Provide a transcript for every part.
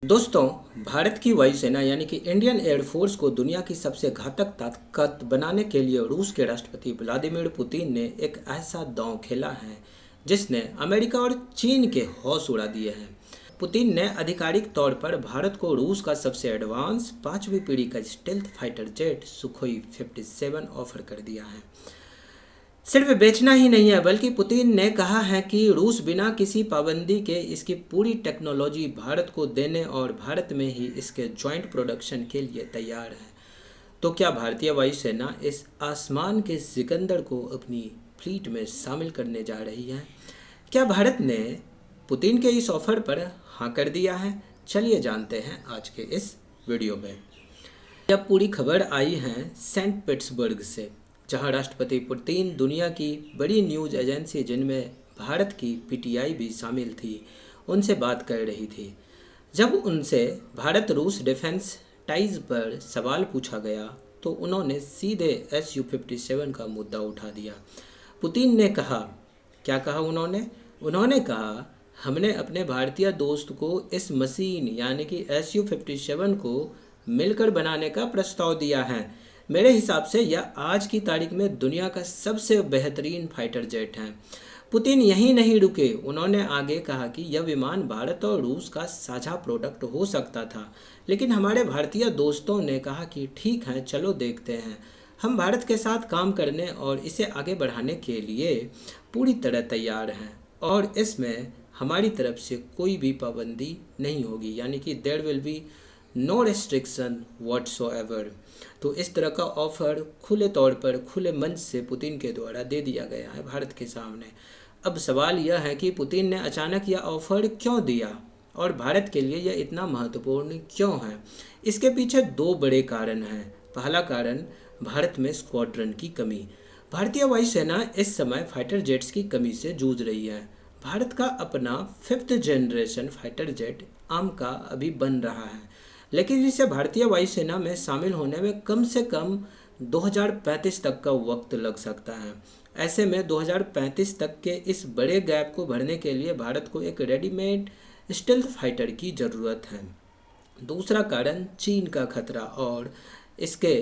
दोस्तों, भारत की वायुसेना यानी कि इंडियन एयरफोर्स को दुनिया की सबसे घातक ताकत बनाने के लिए रूस के राष्ट्रपति व्लादिमीर पुतिन ने एक ऐसा दांव खेला है जिसने अमेरिका और चीन के होश उड़ा दिए हैं। पुतिन ने आधिकारिक तौर पर भारत को रूस का सबसे एडवांस 5वीं पीढ़ी का stealth fighter jet Sukhoi 57 offer कर दिया है। सिर्फ बेचना ही नहीं है बल्कि पुतिन ने कहा है कि रूस बिना किसी पाबंदी के इसकी पूरी टेक्नोलॉजी भारत को देने और भारत में ही इसके जॉइंट प्रोडक्शन के लिए तैयार है। तो क्या भारतीय वायुसेना इस आसमान के सिकंदर को अपनी फ्लीट में शामिल करने जा रही है? क्या भारत ने पुतिन के इस ऑफर पर हाँ कर दिया है? चलिए जानते हैं आज के इस वीडियो में। यह पूरी खबर आई है सेंट पीटर्सबर्ग से, जहां राष्ट्रपति पुतिन दुनिया की बड़ी न्यूज़ एजेंसी जिनमें भारत की पीटीआई भी शामिल थी, उनसे बात कर रही थी। जब उनसे भारत रूस डिफेंस टाइज पर सवाल पूछा गया तो उन्होंने सीधे Su-57 का मुद्दा उठा दिया। पुतिन ने कहा, क्या कहा उन्होंने कहा, हमने अपने भारतीय दोस्त को इस मशीन यानी कि Su-57 को मिलकर बनाने का प्रस्ताव दिया है। मेरे हिसाब से यह आज की तारीख में दुनिया का सबसे बेहतरीन फाइटर जेट है। पुतिन यहीं नहीं रुके, उन्होंने आगे कहा कि यह विमान भारत और रूस का साझा प्रोडक्ट हो सकता था, लेकिन हमारे भारतीय दोस्तों ने कहा कि ठीक है, चलो देखते हैं। हम भारत के साथ काम करने और इसे आगे बढ़ाने के लिए पूरी तरह तैयार हैं और इसमें हमारी तरफ से कोई भी पाबंदी नहीं होगी, यानी कि there will be no restriction whatsoever. तो इस तरह का ऑफर खुले तौर पर खुले मंच से पुतिन के द्वारा दे दिया गया है भारत के सामने। अब सवाल यह है कि पुतिन ने अचानक यह ऑफर क्यों दिया और भारत के लिए यह इतना महत्वपूर्ण क्यों है? इसके पीछे दो बड़े कारण हैं। पहला कारण भारत में स्क्वाड्रन की कमी। भारतीय वायुसेना इस समय फाइटर जेट्स की कमी से जूझ रही है। भारत का अपना 5th जनरेशन फाइटर जेट आम का अभी बन रहा है, लेकिन इसे भारतीय वायुसेना में शामिल होने में कम से कम 2035 तक का वक्त लग सकता है। ऐसे में 2035 तक के इस बड़े गैप को भरने के लिए भारत को एक रेडीमेड स्टेल्थ फाइटर की ज़रूरत है। दूसरा कारण चीन का खतरा और इसके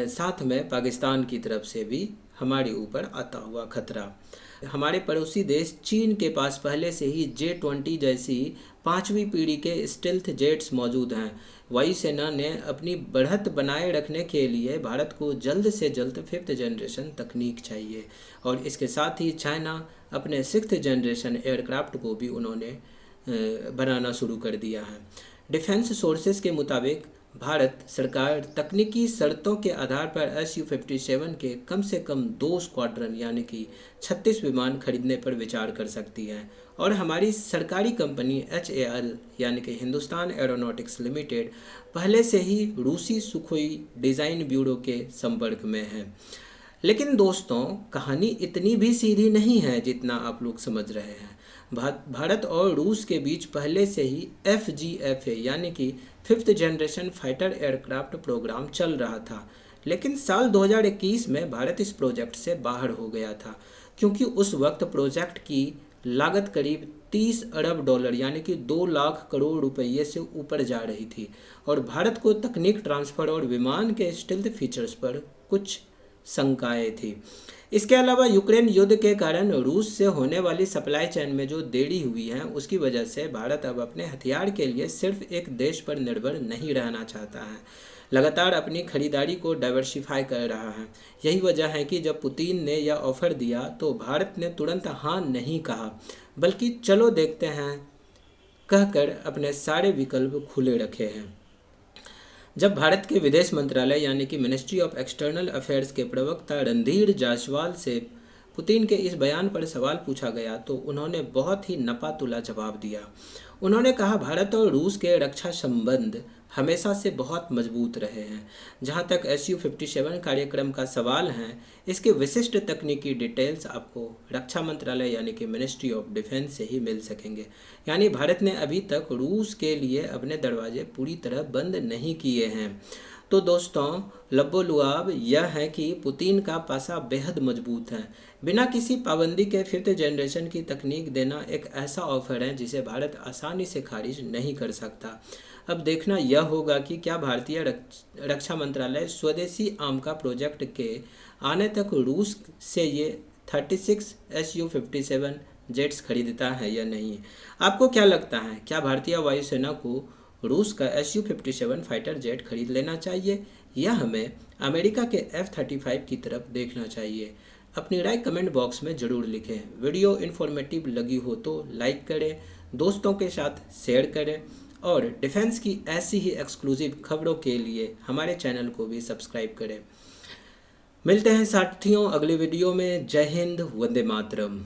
साथ में पाकिस्तान की तरफ से भी हमारे ऊपर आता हुआ खतरा। हमारे पड़ोसी देश चीन के पास पहले से ही J-20 जैसी 5वीं पीढ़ी के स्टेल्थ जेट्स मौजूद हैं। वायुसेना ने अपनी बढ़त बनाए रखने के लिए भारत को जल्द से जल्द 5th जनरेशन तकनीक चाहिए और इसके साथ ही चाइना अपने 6th जनरेशन एयरक्राफ्ट को भी उन्होंने बनाना शुरू कर दिया है। डिफेंस सोर्सेज के मुताबिक भारत सरकार तकनीकी शर्तों के आधार पर Su-57 के कम से कम 2 स्क्वाड्रन यानी कि 36 विमान खरीदने पर विचार कर सकती है और हमारी सरकारी कंपनी HAL यानी कि हिंदुस्तान एरोनॉटिक्स लिमिटेड पहले से ही रूसी सुखोई डिज़ाइन ब्यूरो के संपर्क में है। लेकिन दोस्तों, कहानी इतनी भी सीधी नहीं है जितना आप लोग समझ रहे हैं। भारत और रूस के बीच पहले से ही FGFA यानी कि 5th generation fighter aircraft programme चल रहा था, लेकिन साल 2021 में भारत इस प्रोजेक्ट से बाहर हो गया था क्योंकि उस वक्त प्रोजेक्ट की लागत करीब 30 अरब डॉलर यानी कि 2 लाख करोड़ रुपये से ऊपर जा रही थी और भारत को तकनीक ट्रांसफ़र और विमान के स्टेल्थ फीचर्स पर कुछ शंकाएं थी। इसके अलावा यूक्रेन युद्ध के कारण रूस से होने वाली सप्लाई चेन में जो देरी हुई है, उसकी वजह से भारत अब अपने हथियार के लिए सिर्फ एक देश पर निर्भर नहीं रहना चाहता है, लगातार अपनी खरीदारी को डाइवर्सिफाई कर रहा है। यही वजह है कि जब पुतिन ने यह ऑफ़र दिया तो भारत ने तुरंत हाँ नहीं कहा, बल्कि चलो देखते हैं कहकर अपने सारे विकल्प खुले रखे हैं। जब भारत के विदेश मंत्रालय यानी कि मिनिस्ट्री ऑफ एक्सटर्नल अफेयर्स के प्रवक्ता रणधीर जायसवाल से पुतिन के इस बयान पर सवाल पूछा गया तो उन्होंने बहुत ही नपा तुला जवाब दिया। उन्होंने कहा, भारत और रूस के रक्षा संबंध हमेशा से बहुत मजबूत रहे हैं। जहां तक SU-57 कार्यक्रम का सवाल है, इसके विशिष्ट तकनीकी डिटेल्स आपको रक्षा मंत्रालय यानी कि मिनिस्ट्री ऑफ डिफेंस से ही मिल सकेंगे। यानी भारत ने अभी तक रूस के लिए अपने दरवाजे पूरी तरह बंद नहीं किए हैं। तो दोस्तों, लबोलुआब यह है कि पुतिन का पासा बेहद मजबूत है। बिना किसी पाबंदी के फिफ्थ जनरेशन की तकनीक देना एक ऐसा ऑफर है जिसे भारत आसानी से खारिज नहीं कर सकता। अब देखना यह होगा कि क्या भारतीय रक्षा मंत्रालय स्वदेशी आम का प्रोजेक्ट के आने तक रूस से ये 36 SU-57 जेट्स खरीदता है या नहीं। आपको क्या लगता है, क्या भारतीय वायुसेना को रूस का SU-57 फाइटर जेट खरीद लेना चाहिए या हमें अमेरिका के F-35 की तरफ देखना चाहिए? अपनी राय कमेंट बॉक्स में ज़रूर लिखें। वीडियो इन्फॉर्मेटिव लगी हो तो लाइक करें, दोस्तों के साथ शेयर करें और डिफेंस की ऐसी ही एक्सक्लूसिव खबरों के लिए हमारे चैनल को भी सब्सक्राइब करें। मिलते हैं साथियों अगले वीडियो में। जय हिंद, वंदे मातरम।